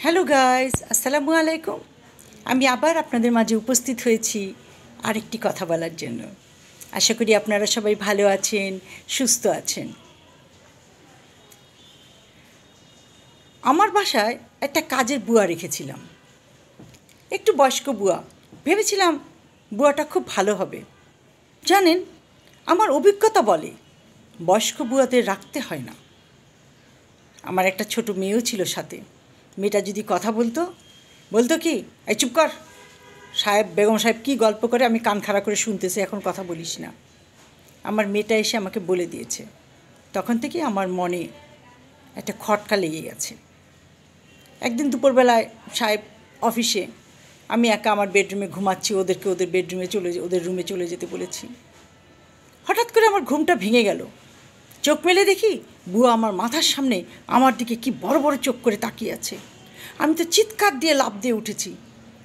Hello guys, আসসালামু আলাইকুম। আমি আবার আপনাদের মাঝে উপস্থিত হয়েছি আরেকটি কথা বলার জন্য। আশা করি আপনারা সবাই ভালো আছেন, সুস্থ আছেন। আমার বাসায় একটা কাজের বুয়া রেখেছিলাম, একটু বয়স্ক বুয়া। ভেবেছিলাম বুয়াটা খুব ভালো হবে। জানেন, আমার অভিজ্ঞতা বলে বয়স্ক বুয়াদের রাখতে হয় না। আমার একটা ছোট মেয়েও ছিল সাথে। মেয়েটা যদি কথা বলতো কি, এই চুপ কর, বেগম সাহেব কী গল্প করে আমি কান খাড়া করে শুনতেছি, এখন কথা বলিস না। আমার মেয়েটা এসে আমাকে বলে দিয়েছে। তখন থেকে আমার মনে একটা খটকা লেগে গেছে। একদিন দুপুরবেলায় সাহেব অফিসে, আমি একা আমার বেডরুমে ঘুমাচ্ছি, ওদেরকে ওদের রুমে চলে যেতে বলেছি। হঠাৎ করে আমার ঘুমটা ভেঙে গেল। চোখ মেলে দেখি বুয়া আমার মাথার সামনে আমার দিকে কি বড় বড় চোখ করে তাকিয়ে আছে। আমি তো চিৎকার দিয়ে লাফ দিয়ে উঠেছি।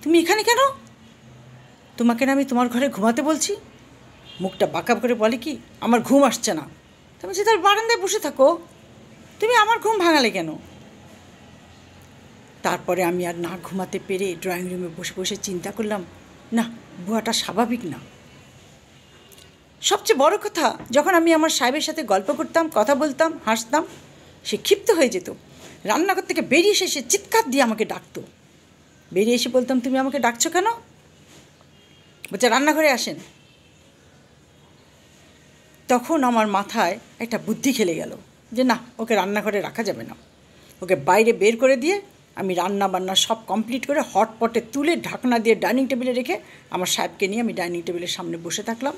তুমি এখানে কেন? তোমাকে না আমি তোমার ঘরে ঘুমাতে বলছি। মুখটা বাঁকা করে বলে কি, আমার ঘুম আসছে না। তুমি যে তার বারান্দায় বসে থাকো, তুমি আমার ঘুম ভাঙালে কেন? তারপরে আমি আর না ঘুমাতে পেরে ড্রয়িং রুমে বসে বসে চিন্তা করলাম, না, বুয়াটা স্বাভাবিক না। সবচেয়ে বড় কথা, যখন আমি আমার সাহেবের সাথে গল্প করতাম, কথা বলতাম, হাসতাম, সে ক্ষিপ্ত হয়ে যেত। রান্নাঘর থেকে বেরিয়ে এসে সে চিৎকার দিয়ে আমাকে ডাকতো। বেরিয়ে এসে বলতাম, তুমি আমাকে ডাকছো কেন? বলছে, রান্নাঘরে আসেন। তখন আমার মাথায় একটা বুদ্ধি খেলে গেল যে না, ওকে রান্নাঘরে রাখা যাবে না। ওকে বাইরে বের করে দিয়ে আমি রান্না বান্না সব কমপ্লিট করে হটপটে তুলে ঢাকনা দিয়ে ডাইনিং টেবিলে রেখে আমার সাহেবকে নিয়ে আমি ডাইনিং টেবিলের সামনে বসে থাকলাম।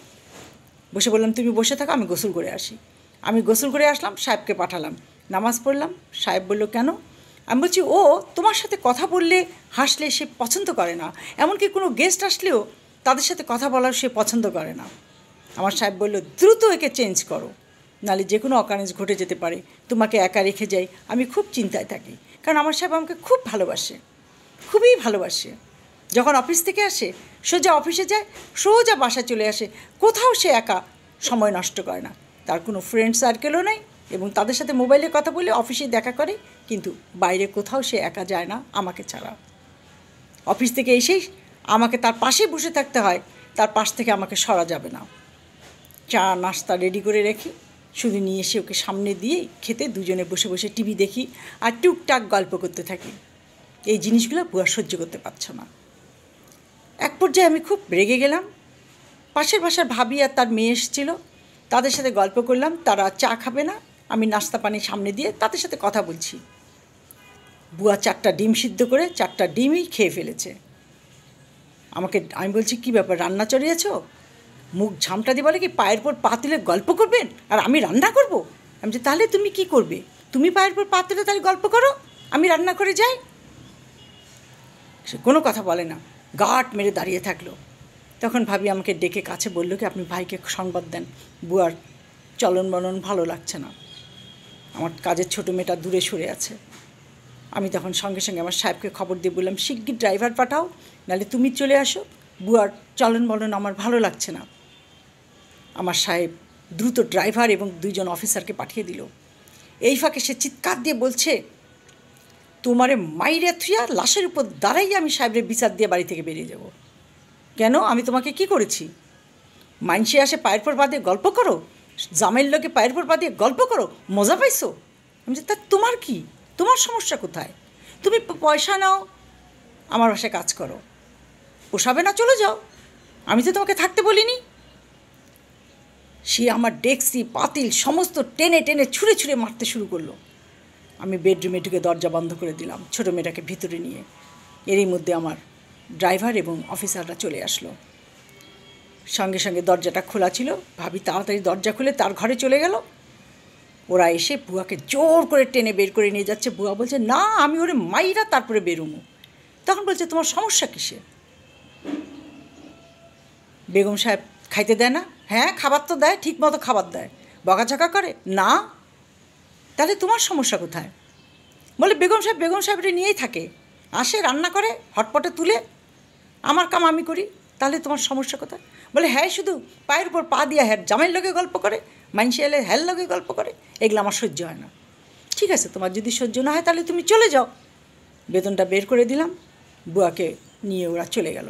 বসে বললাম, তুমি বসে থাকো, আমি গোসল করে আসি। আমি গোসল করে আসলাম, সাহেবকে পাঠালাম, নামাজ পড়লাম। সাহেব বলল, কেন? আমি বলছি, ও তোমার সাথে কথা বললে, হাসলে সে পছন্দ করে না। এমনকি কোনো গেস্ট আসলেও তাদের সাথে কথা বলার সে পছন্দ করে না। আমার সাহেব বলল, দ্রুত একে চেঞ্জ করো, নাহলে যে কোনো অকারেন্স ঘটে যেতে পারে। তোমাকে একা রেখে যাই, আমি খুব চিন্তায় থাকি। কারণ আমার সাহেব আমাকে খুব ভালোবাসে, খুবই ভালোবাসে। যখন অফিস থেকে আসে সোজা অফিসে যায়, সোজা বাসায় চলে আসে। কোথাও সে একা সময় নষ্ট করে না। তার কোনো ফ্রেন্ড সার্কেলও নেই, এবং তাদের সাথে মোবাইলে কথা বলে অফিসে দেখা করে, কিন্তু বাইরে কোথাও সে একা যায় না আমাকে ছাড়া। অফিস থেকে এসেই আমাকে তার পাশে বসে থাকতে হয়, তার পাশ থেকে আমাকে সরা যাবে না। চা নাস্তা রেডি করে রেখি, শুধু নিয়ে এসে ওকে সামনে দিয়ে খেতে, দুজনে বসে বসে টিভি দেখি আর টুকটাক গল্প করতে থাকি। এই জিনিসগুলো বুয়া সহ্য করতে পারছে না। এক পর্যায়ে আমি খুব রেগে গেলাম। পাশের বাসার ভাবি আর তার মেয়ে এসেছিল, তাদের সাথে গল্প করলাম। তারা চা খাবে না, আমি নাস্তা পানি সামনে দিয়ে তাদের সাথে কথা বলছি। বুয়া 4টা ডিম সিদ্ধ করে 4টা ডিমই খেয়ে ফেলেছে। আমি বলছি, কী ব্যাপার, রান্না চড়িয়েছ? মুখ ঝামটা দিয়ে বলে কি, পায়ের পর পা তুলে গল্প করবেন আর আমি রান্না করব? আমি বলছি, তাহলে তুমি কি করবে? তুমি পায়ের পর পা তুলে তাহলে গল্প করো, আমি রান্না করে যাই। সে কোনো কথা বলে না, গাঁট মেরে দাঁড়িয়ে থাকলো। তখন ভাবি আমাকে ডেকে কাছে বলল কি, আপনি ভাইকে সংবাদ দেন, বুয়ার চলন বলন ভালো লাগছে না। আমার কাজের ছোটো মেয়েটা দূরে সরে আছে। আমি তখন সঙ্গে সঙ্গে আমার সাহেবকে খবর দিয়ে বললাম, শিগগির ড্রাইভার পাঠাও, নাহলে তুমি চলে আসো, বুয়ার চলন বলন আমার ভালো লাগছে না। আমার সাহেব দ্রুত ড্রাইভার এবং 2জন অফিসারকে পাঠিয়ে দিল। এই ফাঁকে সে চিৎকার দিয়ে বলছে, তোমারে মাইরে থুইয়া লাশের উপর দাঁড়াই আমি সাহেবের বিচার দিয়ে বাড়ি থেকে বেরিয়ে যাব। কেন? আমি তোমাকে কি করেছি? মাইনসে আসে পায়ের পর পা দিয়ে গল্প করো, জামাইয়ের লোকে পায়ের পর পা দিয়ে গল্প করো, মজা পাইছো? আমি যে, তা তোমার কি, তোমার সমস্যা কোথায়? তুমি পয়সা নাও, আমার বাসায় কাজ করো, পোষাবে না চলে যাও, আমি তো তোমাকে থাকতে বলিনি। সে আমার ডেক্সি পাতিল সমস্ত টেনে টেনে ছুঁড়ে ছুঁড়ে মারতে শুরু করলো। আমি বেডরুমে ঢুকে দরজা বন্ধ করে দিলাম, ছোটো মেয়েটাকে ভিতরে নিয়ে। এরই মধ্যে আমার ড্রাইভার এবং অফিসাররা চলে আসলো। সঙ্গে সঙ্গে দরজাটা খোলা ছিল, ভাবি তাড়াতাড়ি দরজা খুলে তার ঘরে চলে গেল। ওরা এসে বুয়াকে জোর করে টেনে বের করে নিয়ে যাচ্ছে। বুয়া বলছে, না, আমি ওরে মাইরা তারপরে বেরোমো। তখন বলছে, তোমার সমস্যা কিসে? বেগম সাহেব খাইতে দেয় না? হ্যাঁ, খাবার তো দেয়, ঠিক মতো খাবার দেয়, বকাঝকা করে না? তাহলে তোমার সমস্যা কোথায়? বলে, বেগম সাহেবরে নিয়েই থাকে, আসে রান্না করে হটপটে তুলে, আমার কাম আমি করি, তাহলে তোমার সমস্যা কোথায়? বলে, হ্যাঁ, শুধু পায়ের উপর পা দিয়ে হ্যাঁ জামাইয়ের লোকে গল্প করে, মাইনসে এলে হ্যার লোকে গল্প করে, এগুলো আমার সহ্য হয় না। ঠিক আছে, তোমার যদি সহ্য না হয় তাহলে তুমি চলে যাও। বেতনটা বের করে দিলাম, বুয়াকে নিয়ে ওরা চলে গেল।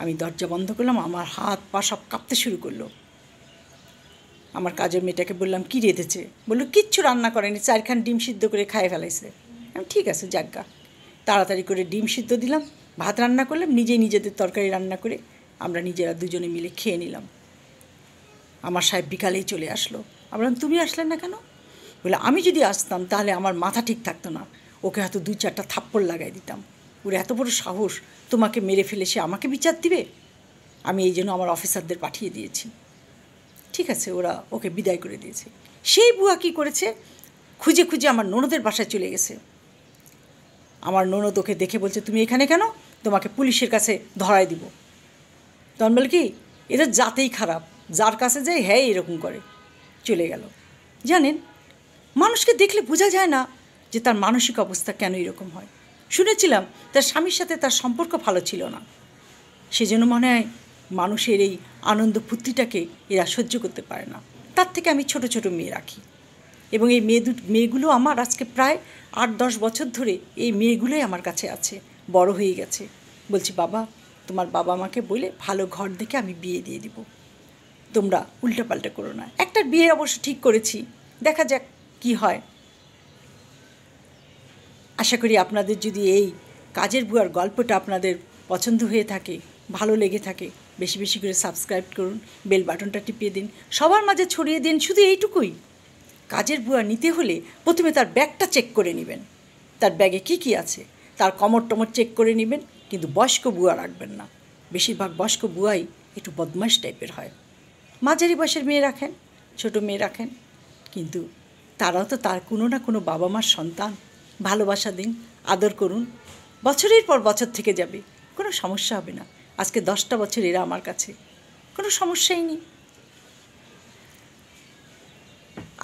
আমি দরজা বন্ধ করলাম, আমার হাত পা সব কাঁপতে শুরু করলো। আমার কাজের মেয়েটাকে বললাম, কী রেঁধেছে? বললো কিচ্ছু রান্না করেনি, 4খান ডিম সিদ্ধ করে খাইয়ে ফেলাইছে। আমি ঠিক আছে যাজ্ঞা, তাড়াতাড়ি করে ডিম সিদ্ধ দিলাম, ভাত রান্না করলাম, নিজেদের তরকারি রান্না করে আমরা নিজেরা দুজনে মিলে খেয়ে নিলাম। আমার সাহেব বিকালেই চলে আসলো। বললাম, তুমি আসলেন না কেন? বলে, আমি যদি আসতাম তাহলে আমার মাথা ঠিক থাকতো না, ওকে হয়তো 2-4টা থাপ্পড় লাগাই দিতাম। ওর এত বড় সাহস, তোমাকে মেরে ফেলে সে আমাকে বিচার দিবে? আমি এই জন্য আমার অফিসারদের পাঠিয়ে দিয়েছি। ঠিক আছে, ওরা ওকে বিদায় করে দিয়েছে। সেই বুয়া কী করেছে, খুঁজে খুঁজে আমার ননদের বাসায় চলে গেছে। আমার ননদ ওকে দেখে বলছে, তুমি এখানে কেন? তোমাকে পুলিশের কাছে ধরাই দিব। তখন বলে কি, এদের জাতেই খারাপ, যার কাছে যায় হ্যাঁ এরকম করে। চলে গেল। জানেন, মানুষকে দেখলে বোঝা যায় না যে তার মানসিক অবস্থা কেন এরকম হয়। শুনেছিলাম তার স্বামীর সাথে তার সম্পর্ক ভালো ছিল না, সেজন্য মনে হয় মানুষের এই আনন্দ ফুর্তিটাকে এরা সহ্য করতে পারে না। তার থেকে আমি ছোট ছোট মেয়ে রাখি, এবং এই মেয়েগুলো আমার আজকে প্রায় 8-10 বছর ধরে এই মেয়েগুলোই আমার কাছে আছে, বড় হয়ে গেছে। বলছি, বাবা, তোমার বাবা আমাকে বলে ভালো ঘর দেখে আমি বিয়ে দিয়ে দিব, তোমরা উল্টাপাল্টা করো না। একটার বিয়ে অবশ্য ঠিক করেছি, দেখা যাক কি হয়। আশা করি আপনাদের যদি এই কাজের বুয়ার গল্পটা আপনাদের পছন্দ হয়ে থাকে, ভালো লেগে থাকে, বেশি বেশি করে সাবস্ক্রাইব করুন, বেল বাটনটা টিপিয়ে দিন, সবার মাঝে ছড়িয়ে দিন। শুধু এইটুকুই, কাজের বুয়া নিতে হলে প্রথমে তার ব্যাগটা চেক করে নেবেন, তার ব্যাগে কি কি আছে, তার কমর টমর চেক করে নেবেন। কিন্তু বয়স্ক বুয়া রাখবেন না, বেশিরভাগ বয়স্ক বুয়াই একটু বদমাশ টাইপের হয়। মাঝারি বয়সের মেয়ে রাখেন, ছোটো মেয়ে রাখেন, কিন্তু তারাও তো তার কোনো না কোনো বাবা মার সন্তান। ভালোবাসা দিন, আদর করুন, বছরের পর বছর থেকে যাবে, কোনো সমস্যা হবে না। আজকে 10টা বছর এরা আমার কাছে, কোনো সমস্যাই নেই।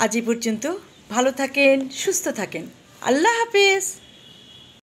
আজ এই পর্যন্ত, ভালো থাকেন, সুস্থ থাকেন, আল্লাহ হাফেজ।